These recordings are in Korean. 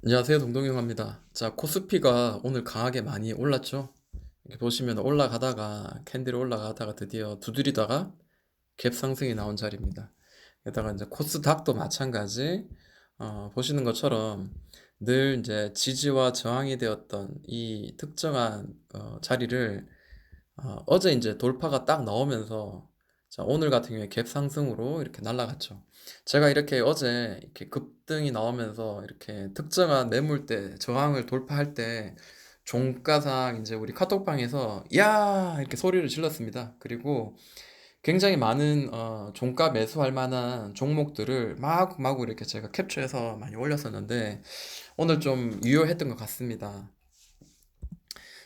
안녕하세요. 동동영입니다. 자, 코스피가 오늘 강하게 많이 올랐죠? 이렇게 보시면 올라가다가 캔들이 올라가다가 드디어 두드리다가 갭 상승이 나온 자리입니다. 게다가 이제 코스닥도 마찬가지. 보시는 것처럼 늘 이제 지지와 저항이 되었던 이 특정한 자리를 어제 이제 돌파가 딱 나오면서 자, 오늘 같은 경우에 갭 상승으로 이렇게 날아갔죠. 제가 이렇게 어제 이렇게 급등이 나오면서 이렇게 특정한 매물대 저항을 돌파할 때 종가상 이제 우리 카톡방에서 야 이렇게 소리를 질렀습니다. 그리고 굉장히 많은 종가 매수할 만한 종목들을 마구마구 이렇게 제가 캡처해서 많이 올렸었는데 오늘 좀 유효했던 것 같습니다.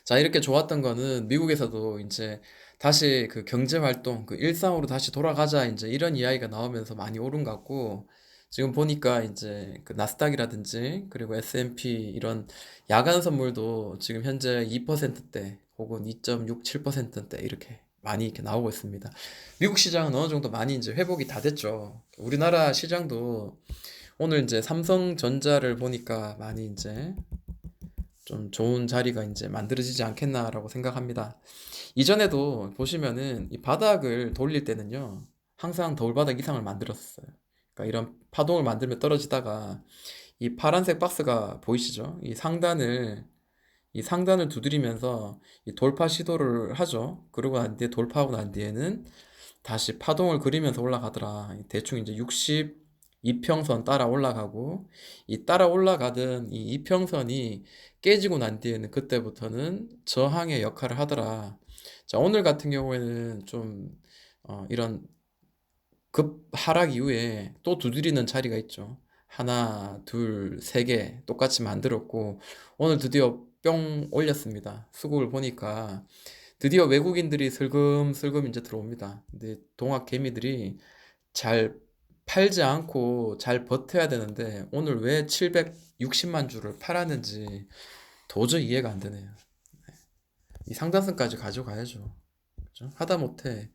자, 이렇게 좋았던 거는 미국에서도 이제 다시 그 경제 활동, 그 일상으로 다시 돌아가자, 이제 이런 이야기가 나오면서 많이 오른 것 같고, 지금 보니까 이제 그 나스닥이라든지, 그리고 S&P 이런 야간 선물도 지금 현재 2%대 혹은 2.67%대 이렇게 많이 이렇게 나오고 있습니다. 미국 시장은 어느 정도 많이 이제 회복이 다 됐죠. 우리나라 시장도 오늘 이제 삼성전자를 보니까 많이 이제 좀 좋은 자리가 이제 만들어지지 않겠나라고 생각합니다. 이전에도 보시면은 이 바닥을 돌릴 때는요, 항상 더울바닥 이상을 만들었어요. 그러니까 이런 파동을 만들면 떨어지다가 이 파란색 박스가 보이시죠? 이 상단을 두드리면서 이 돌파 시도를 하죠. 그러고 난 뒤에 돌파하고 난 뒤에는 다시 파동을 그리면서 올라가더라. 대충 이제 62평선 따라 올라가고 이 따라 올라가던 이 이평선이 깨지고 난 뒤에는 그때부터는 저항의 역할을 하더라. 자, 오늘 같은 경우에는 좀 이런 급 하락 이후에 또 두드리는 자리가 있죠. 하나, 둘, 세 개 똑같이 만들었고 오늘 드디어 뿅 올렸습니다. 수급을 보니까 드디어 외국인들이 슬금슬금 이제 들어옵니다. 근데 동학 개미들이 잘 팔지 않고 잘 버텨야 되는데 오늘 왜 760만 주를 팔았는지 도저히 이해가 안 되네요. 이 상단선까지 가져가야죠. 그죠? 하다못해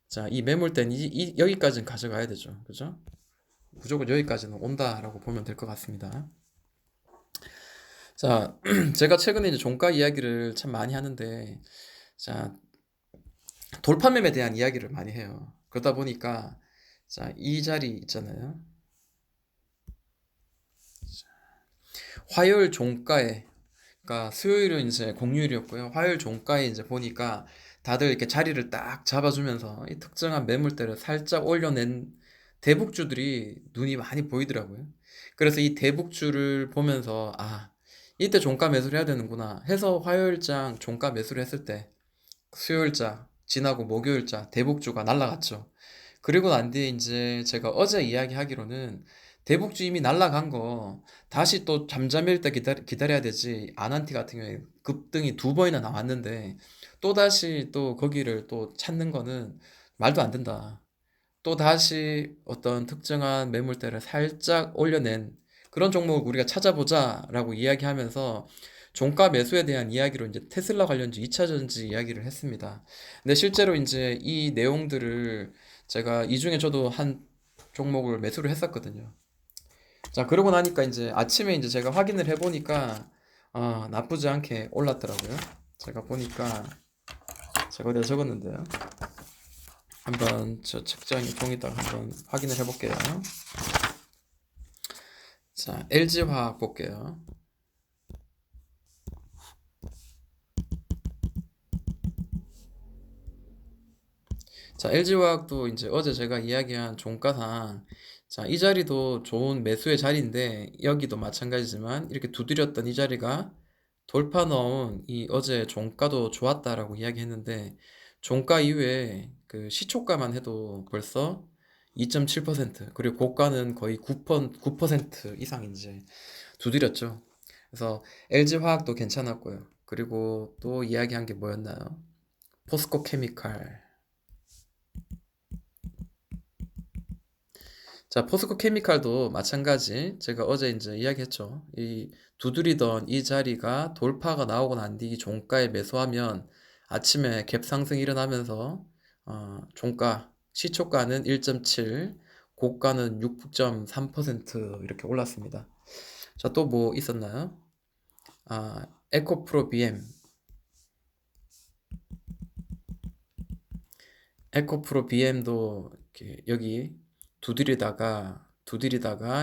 자, 이 매물대는 여기까지는 가져가야 되죠. 그죠? 무조건 여기까지는 온다라고 보면 될 것 같습니다. 자, 제가 최근에 이제 종가 이야기를 참 많이 하는데 자, 돌파매매에 대한 이야기를 많이 해요. 그러다 보니까 자, 이 자리 있잖아요. 화요일 종가에 그러니까 수요일은 이제 공휴일이었고요. 화요일 종가에 이제 보니까 다들 이렇게 자리를 딱 잡아주면서 이 특정한 매물대를 살짝 올려낸 대북주들이 눈이 많이 보이더라고요. 그래서 이 대북주를 보면서 아, 이때 종가 매수를 해야 되는구나 해서 화요일장 종가 매수를 했을 때 수요일자 지나고 목요일자 대북주가 날라갔죠. 그리고 난 뒤에 이제 제가 어제 이야기하기로는 대북주 이미 날라간 거 다시 또 잠잠일 때 기다려야 되지. 아난티 같은 경우에 급등이 두 번이나 나왔는데 또 다시 또 거기를 또 찾는 거는 말도 안 된다. 또 다시 어떤 특정한 매물대를 살짝 올려낸 그런 종목을 우리가 찾아보자라고 이야기하면서 종가 매수에 대한 이야기로 이제 테슬라 관련주 2차 전지 이야기를 했습니다. 근데 실제로 이제 이 내용들을 제가 이 중에 저도 한 종목을 매수를 했었거든요. 자, 그러고 나니까 이제 아침에 이제 제가 확인을 해보니까 나쁘지 않게 올랐더라고요. 제가 보니까 제가 어디다 적었는데요. 한번 저 책장에 종이다가 한번 확인을 해볼게요. 자, LG화학 볼게요. 자, LG화학도 이제 어제 제가 이야기한 종가상, 자, 이 자리도 좋은 매수의 자리인데, 여기도 마찬가지지만, 이렇게 두드렸던 이 자리가 돌파 넣은 이 어제 종가도 좋았다라고 이야기했는데, 종가 이후에 그 시초가만 해도 벌써 2.7%, 그리고 고가는 거의 9% 이상 이제 두드렸죠. 그래서 LG화학도 괜찮았고요. 그리고 또 이야기한 게 뭐였나요? 포스코 케미칼. 자, 포스코 케미칼도 마찬가지. 제가 어제 이제 이야기했죠. 이 두드리던 이 자리가 돌파가 나오고 난 뒤 종가에 매수하면 아침에 갭 상승이 일어나면서 종가 시초가는 1.7, 고가는 6.3% 이렇게 올랐습니다. 자, 또 뭐 있었나요? 에코프로 BM. 에코프로 BM도 이렇게 여기 두드리다가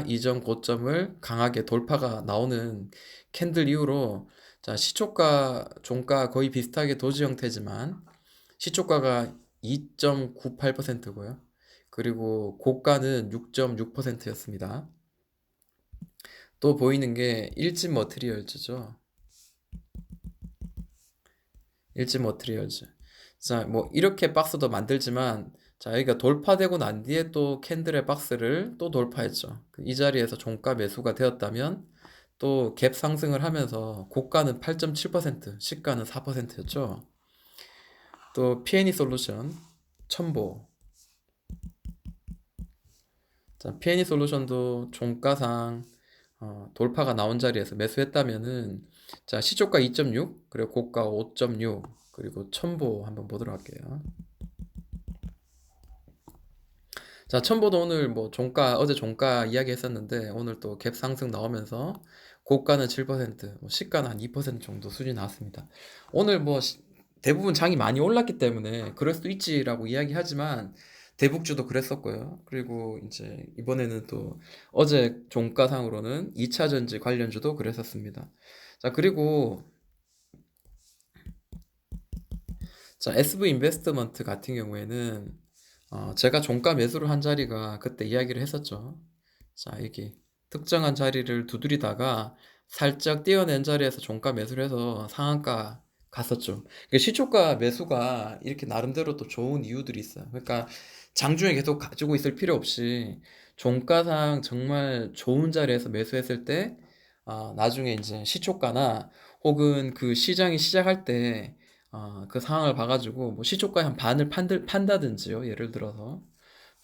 이전 고점을 강하게 돌파가 나오는 캔들 이후로, 자, 시초가 종가 거의 비슷하게 도지 형태지만 시초가가 2.98%고요. 그리고 고가는 6.6%였습니다. 또 보이는 게 일진 머티리얼즈죠. 일진 머티리얼즈. 자, 뭐 이렇게 박스도 만들지만, 자, 여기가 돌파되고 난 뒤에 또 캔들의 박스를 또 돌파했죠. 이 자리에서 종가 매수가 되었다면 또 갭 상승을 하면서 고가는 8.7%, 시가는 4%였죠. 또 P&E 솔루션, 첨보. 자, P&E 솔루션도 종가상 돌파가 나온 자리에서 매수했다면은, 자, 시초가 2.6, 그리고 고가 5.6, 그리고 첨보 한번 보도록 할게요. 자, 첨보도 오늘 뭐 어제 종가 이야기 했었는데, 오늘 또 갭 상승 나오면서 고가는 7%, 뭐 시가는 한 2% 정도 수준이 나왔습니다. 오늘 뭐 대부분 장이 많이 올랐기 때문에 그럴 수도 있지라고 이야기하지만, 대북주도 그랬었고요. 그리고 이제 이번에는 또 어제 종가상으로는 2차전지 관련주도 그랬었습니다. 자, 그리고 자, SV 인베스트먼트 같은 경우에는 제가 종가 매수를 한 자리가 그때 이야기를 했었죠. 자, 여기 특정한 자리를 두드리다가 살짝 떼어낸 자리에서 종가 매수를 해서 상한가 갔었죠. 시초가 매수가 이렇게 나름대로 또 좋은 이유들이 있어요. 그러니까 장중에 계속 가지고 있을 필요 없이 종가상 정말 좋은 자리에서 매수했을 때, 나중에 이제 시초가나 혹은 그 시장이 시작할 때 그 상황을 봐가지고 뭐 시초가의 한 반을 판다든지요. 예를 들어서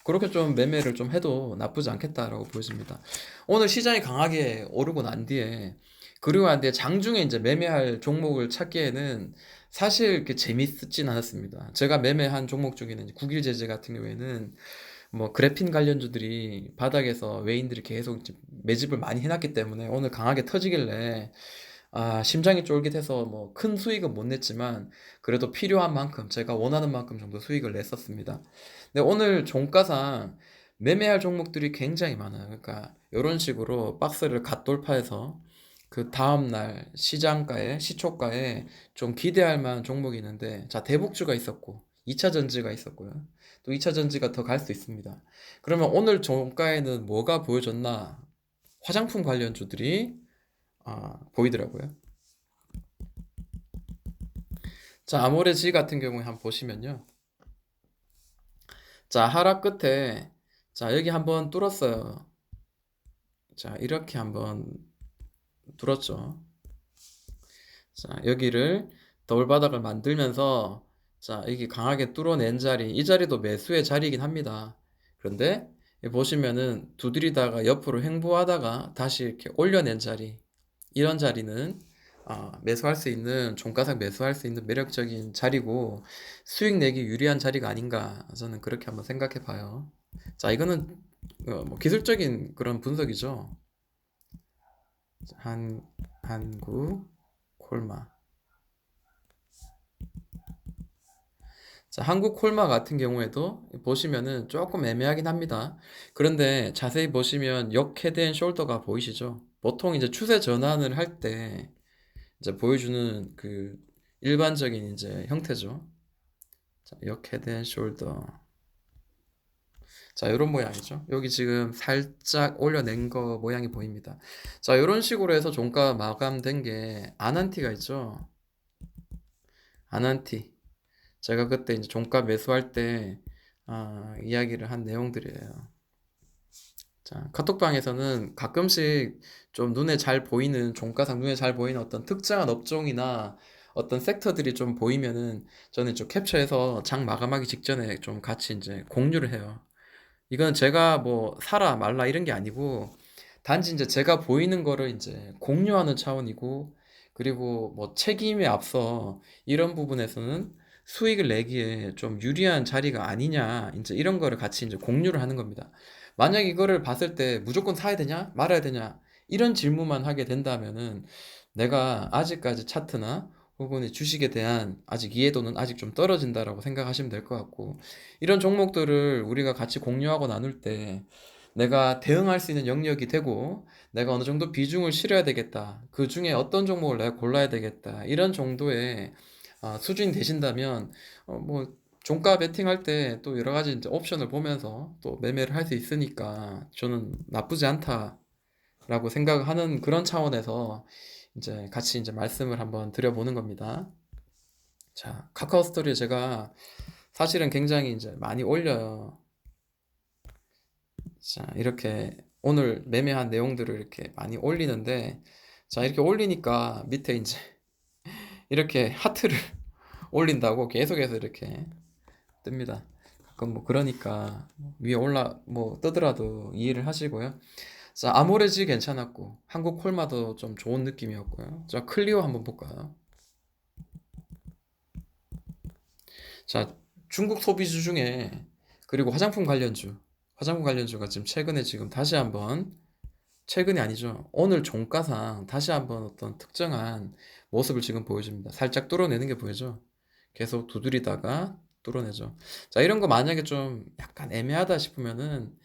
그렇게 좀 매매를 좀 해도 나쁘지 않겠다라고 보여집니다. 오늘 시장이 강하게 오르고 난 뒤에, 그리고 난 뒤에 장중에 이제 매매할 종목을 찾기에는 사실 이렇게 재밌진 않았습니다. 제가 매매한 종목 중에는 국일제재 같은 경우에는 뭐 그래핀 관련주들이 바닥에서 외인들이 계속 이제 매집을 많이 해놨기 때문에 오늘 강하게 터지길래, 심장이 쫄깃해서 뭐 큰 수익은 못 냈지만 그래도 필요한 만큼, 제가 원하는 만큼 정도 수익을 냈었습니다. 근데 오늘 종가상 매매할 종목들이 굉장히 많아요. 그러니까 이런 식으로 박스를 갓 돌파해서 그 다음날 시장가에, 시초가에 좀 기대할 만한 종목이 있는데, 자, 대북주가 있었고 2차 전지가 있었고요. 또 2차 전지가 더 갈 수 있습니다. 그러면 오늘 종가에는 뭐가 보여줬나? 화장품 관련주들이 보이더라고요. 자, 아모레지 같은 경우에 한번 보시면요. 자, 하락 끝에, 자, 여기 한번 뚫었어요. 자, 이렇게 한번 뚫었죠. 자, 여기를 돌바닥을 만들면서, 자, 여기 강하게 뚫어낸 자리, 이 자리도 매수의 자리이긴 합니다. 그런데 여기 보시면은 두드리다가 옆으로 횡보하다가 다시 이렇게 올려낸 자리, 이런 자리는 매수할 수 있는, 종가상 매수할 수 있는 매력적인 자리고 수익 내기 유리한 자리가 아닌가, 저는 그렇게 한번 생각해 봐요. 자, 이거는 뭐 기술적인 그런 분석이죠. 한국 콜마. 자, 한국 콜마 같은 경우에도 보시면은 조금 애매하긴 합니다. 그런데 자세히 보시면 역 헤드 앤 숄더가 보이시죠? 보통 이제 추세 전환을 할 때 이제 보여주는 그 일반적인 이제 형태죠. 자, 역 헤드 앤 숄더. 자, 이런 모양이죠. 여기 지금 살짝 올려낸 거 모양이 보입니다. 자, 이런 식으로 해서 종가 마감된 게 아난티가 있죠. 아난티. 제가 그때 이제 종가 매수할 때 이야기를 한 내용들이에요. 자, 카톡방에서는 가끔씩 좀 눈에 잘 보이는, 종가상 눈에 잘 보이는 어떤 특정한 업종이나 어떤 섹터들이 좀 보이면은 저는 좀 캡처해서 장 마감하기 직전에 좀 같이 이제 공유를 해요. 이건 제가 뭐 사라 말라 이런 게 아니고, 단지 이제 제가 보이는 거를 이제 공유하는 차원이고, 그리고 뭐 책임에 앞서 이런 부분에서는 수익을 내기에 좀 유리한 자리가 아니냐, 이제 이런 거를 같이 이제 공유를 하는 겁니다. 만약 이거를 봤을 때 무조건 사야 되냐 말아야 되냐, 이런 질문만 하게 된다면은 내가 아직까지 차트나 혹은 이 주식에 대한 아직 이해도는 아직 좀 떨어진다라고 생각하시면 될 것 같고, 이런 종목들을 우리가 같이 공유하고 나눌 때 내가 대응할 수 있는 영역이 되고 내가 어느 정도 비중을 실어야 되겠다, 그 중에 어떤 종목을 내가 골라야 되겠다, 이런 정도의 수준이 되신다면 뭐 종가 베팅할 때 또 여러 가지 이제 옵션을 보면서 또 매매를 할 수 있으니까 저는 나쁘지 않다라고 생각하는 그런 차원에서 이제 같이 이제 말씀을 한번 드려보는 겁니다. 자, 카카오 스토리에 제가 사실은 굉장히 이제 많이 올려요. 자, 이렇게 오늘 매매한 내용들을 이렇게 많이 올리는데, 자, 이렇게 올리니까 밑에 이제 이렇게 하트를 올린다고 계속해서 이렇게 뜹니다. 가끔 뭐 그러니까 위에 올라 뭐 뜨더라도 이해를 하시고요. 자, 아모레지 괜찮았고 한국 콜마도 좀 좋은 느낌이었고요. 자, 클리오 한번 볼까요? 자, 중국 소비주 중에, 그리고 화장품 관련주가 지금 최근에 지금 다시 한번, 최근이 아니죠. 오늘 종가상 다시 한번 어떤 특정한 모습을 지금 보여줍니다. 살짝 뚫어내는 게 보이죠. 계속 두드리다가 뚫어내죠. 자, 이런 거 만약에 좀 약간 애매하다 싶으면은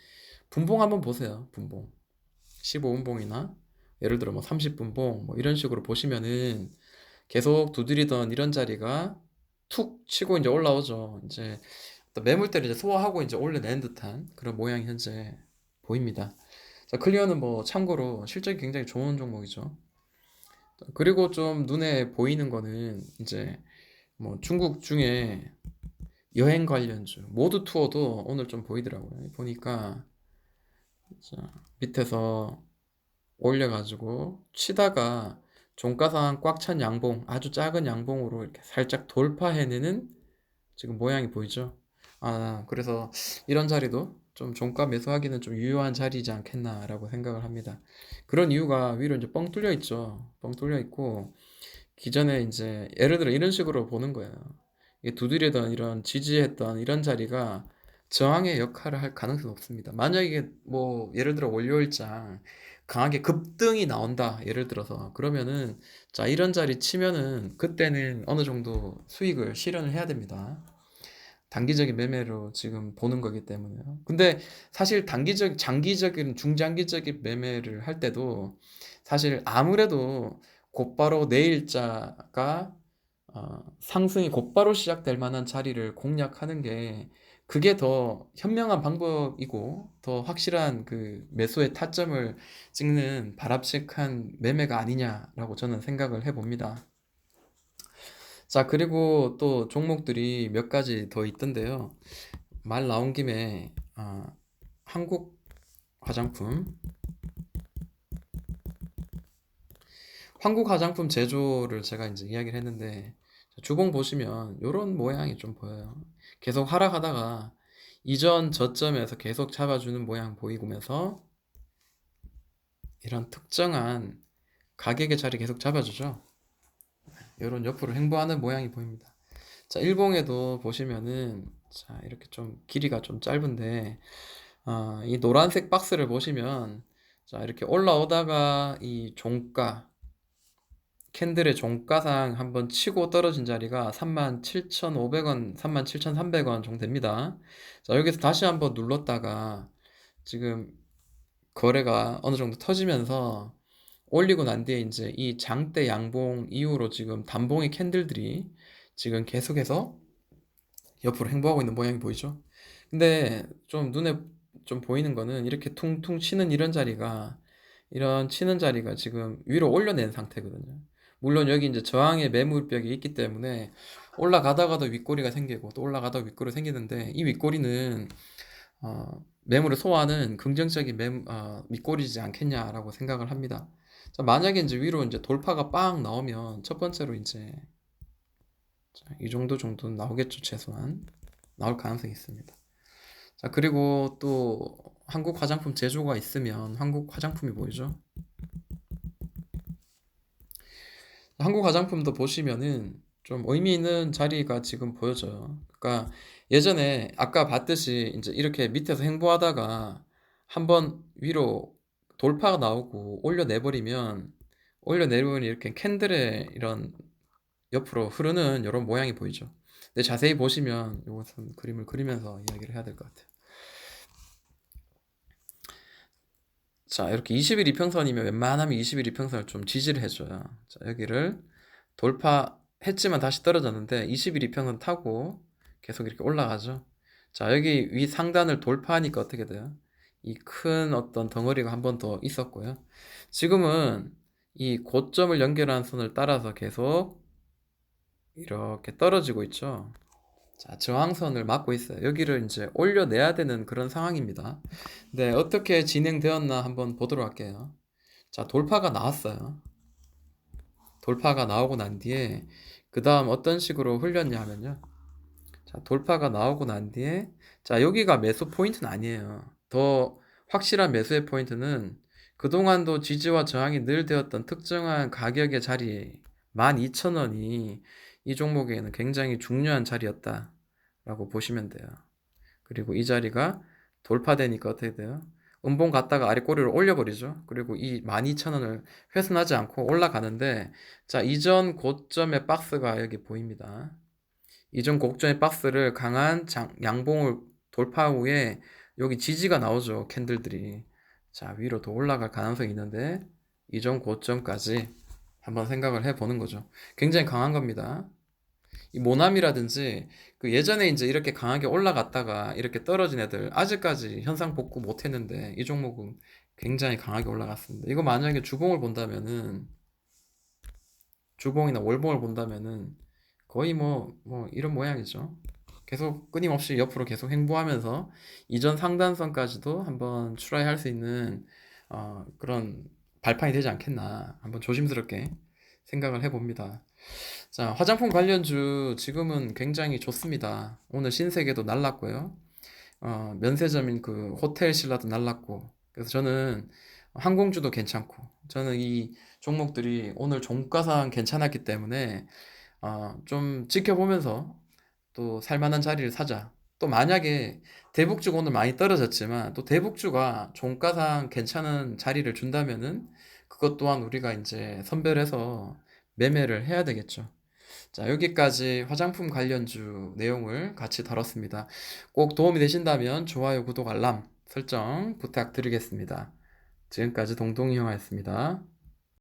분봉 한번 보세요. 분봉. 15분봉이나 예를 들어 뭐 30분봉 뭐 이런 식으로 보시면은 계속 두드리던 이런 자리가 툭 치고 이제 올라오죠. 이제 또 매물대를 이제 소화하고 이제 올려낸 듯한 그런 모양이 현재 보입니다. 자, 클리어는 뭐 참고로 실적이 굉장히 좋은 종목이죠. 그리고 좀 눈에 보이는 거는 이제 뭐 중국 중에 여행 관련주 모두 투어도 오늘 좀 보이더라고요. 보니까 자, 밑에서 올려가지고 치다가 종가상 꽉 찬 양봉, 아주 작은 양봉으로 이렇게 살짝 돌파해내는 지금 모양이 보이죠? 그래서 이런 자리도 좀 종가 매수하기는 좀 유효한 자리이지 않겠나라고 생각을 합니다. 그런 이유가 위로 이제 뻥 뚫려 있죠. 뻥 뚫려 있고, 기존에 이제 예를 들어 이런 식으로 보는 거예요. 이게 두드리던 이런 지지했던 이런 자리가 저항의 역할을 할 가능성이 높습니다. 만약에 뭐 예를 들어 월요일장 강하게 급등이 나온다, 예를 들어서 그러면은 자, 이런 자리 치면은 그때는 어느 정도 수익을 실현을 해야 됩니다. 단기적인 매매로 지금 보는 거기 때문에요. 근데 사실 장기적인, 중장기적인 매매를 할 때도 사실 아무래도 곧바로 내일자가 상승이 곧바로 시작될 만한 자리를 공략하는 게, 그게 더 현명한 방법이고 더 확실한 그 매수의 타점을 찍는 바람직한 매매가 아니냐라고 저는 생각을 해봅니다. 자, 그리고 또 종목들이 몇 가지 더 있던데요. 말 나온 김에 한국 화장품, 한국 화장품 제조를 제가 이제 이야기를 했는데, 주봉 보시면 이런 모양이 좀 보여요. 계속 하락하다가 이전 저점에서 계속 잡아주는 모양 보이면서 이런 특정한 가격의 자리 계속 잡아주죠. 이런 옆으로 횡보하는 모양이 보입니다. 자, 일봉에도 보시면은 자, 이렇게 좀 길이가 좀 짧은데 이 노란색 박스를 보시면 자, 이렇게 올라오다가 이 종가, 캔들의 종가상 한번 치고 떨어진 자리가 37,500원, 37,300원 정도 됩니다. 자, 여기서 다시 한번 눌렀다가 지금 거래가 어느 정도 터지면서 올리고 난 뒤에 이제 이 장대 양봉 이후로 지금 단봉의 캔들들이 지금 계속해서 옆으로 행보하고 있는 모양이 보이죠? 근데 좀 눈에 좀 보이는 거는 이렇게 퉁퉁 치는 이런 치는 자리가 지금 위로 올려낸 상태거든요. 물론 여기 이제 저항의 매물벽이 있기 때문에 올라가다가도 윗꼬리가 생기고 또 올라가다가 윗꼬리 생기는데, 이 윗꼬리는 매물을 소화하는 긍정적인 윗꼬리지 않겠냐라고 생각을 합니다. 자, 만약에 이제 위로 이제 돌파가 빵 나오면 첫 번째로 이제 이 정도는 나오겠죠. 최소한 나올 가능성이 있습니다. 자, 그리고 또 한국 화장품 제조가 있으면 한국 화장품이 보이죠. 한국 화장품도 보시면은 좀 의미 있는 자리가 지금 보여져요. 그러니까 예전에 아까 봤듯이 이제 이렇게 밑에서 횡보하다가 한번 위로 돌파가 나오고 올려내버리면 이렇게 캔들의 이런 옆으로 흐르는 이런 모양이 보이죠. 근데 자세히 보시면 이것은 그림을 그리면서 이야기를 해야 될 것 같아요. 자, 이렇게 21 이평선이면 웬만하면 21 이평선을 좀 지지를 해줘요. 자, 여기를 돌파했지만 다시 떨어졌는데 21 이평선 타고 계속 이렇게 올라가죠. 자, 여기 위 상단을 돌파하니까 어떻게 돼요? 이 큰 어떤 덩어리가 한 번 더 있었고요. 지금은 이 고점을 연결한 선을 따라서 계속 이렇게 떨어지고 있죠. 자, 저항선을 막고 있어요. 여기를 이제 올려내야 되는 그런 상황입니다. 네, 어떻게 진행되었나 한번 보도록 할게요. 자, 돌파가 나왔어요. 돌파가 나오고 난 뒤에 그 다음 어떤 식으로 흘렸냐 하면요. 자, 돌파가 나오고 난 뒤에 자, 여기가 매수 포인트는 아니에요. 더 확실한 매수의 포인트는 그동안도 지지와 저항이 늘 되었던 특정한 가격의 자리 12,000원이 이 종목에는 굉장히 중요한 자리였다라고 보시면 돼요. 그리고 이 자리가 돌파되니까 어떻게 돼요? 음봉 갔다가 아래 꼬리를 올려버리죠. 그리고 이 12,000원을 훼손하지 않고 올라가는데 자, 이전 고점의 박스가 여기 보입니다. 이전 고점의 박스를 강한 양봉을 돌파 후에 여기 지지가 나오죠. 캔들들이. 자, 위로 더 올라갈 가능성이 있는데 이전 고점까지 한번 생각을 해보는 거죠. 굉장히 강한 겁니다. 이 모남이라든지 그 예전에 이제 이렇게 강하게 올라갔다가 이렇게 떨어진 애들 아직까지 현상 복구 못 했는데 이 종목은 굉장히 강하게 올라갔습니다. 이거 만약에 주봉을 본다면은 주봉이나 월봉을 본다면은 거의 뭐 이런 모양이죠. 계속 끊임없이 옆으로 계속 행보하면서 이전 상단선까지도 한번 출하할 수 있는 그런 발판이 되지 않겠나 한번 조심스럽게 생각을 해봅니다. 자, 화장품 관련주 지금은 굉장히 좋습니다. 오늘 신세계도 날랐고요. 면세점인 그 호텔 신라도 날랐고. 그래서 저는 항공주도 괜찮고. 저는 이 종목들이 오늘 종가상 괜찮았기 때문에 좀 지켜보면서 또 살만한 자리를 사자. 또 만약에 대북주가 오늘 많이 떨어졌지만 또 대북주가 종가상 괜찮은 자리를 준다면은 그것 또한 우리가 이제 선별해서 매매를 해야 되겠죠. 자, 여기까지 화장품 관련주 내용을 같이 다뤘습니다. 꼭 도움이 되신다면 좋아요, 구독, 알람 설정 부탁드리겠습니다. 지금까지 동동이 형아였습니다.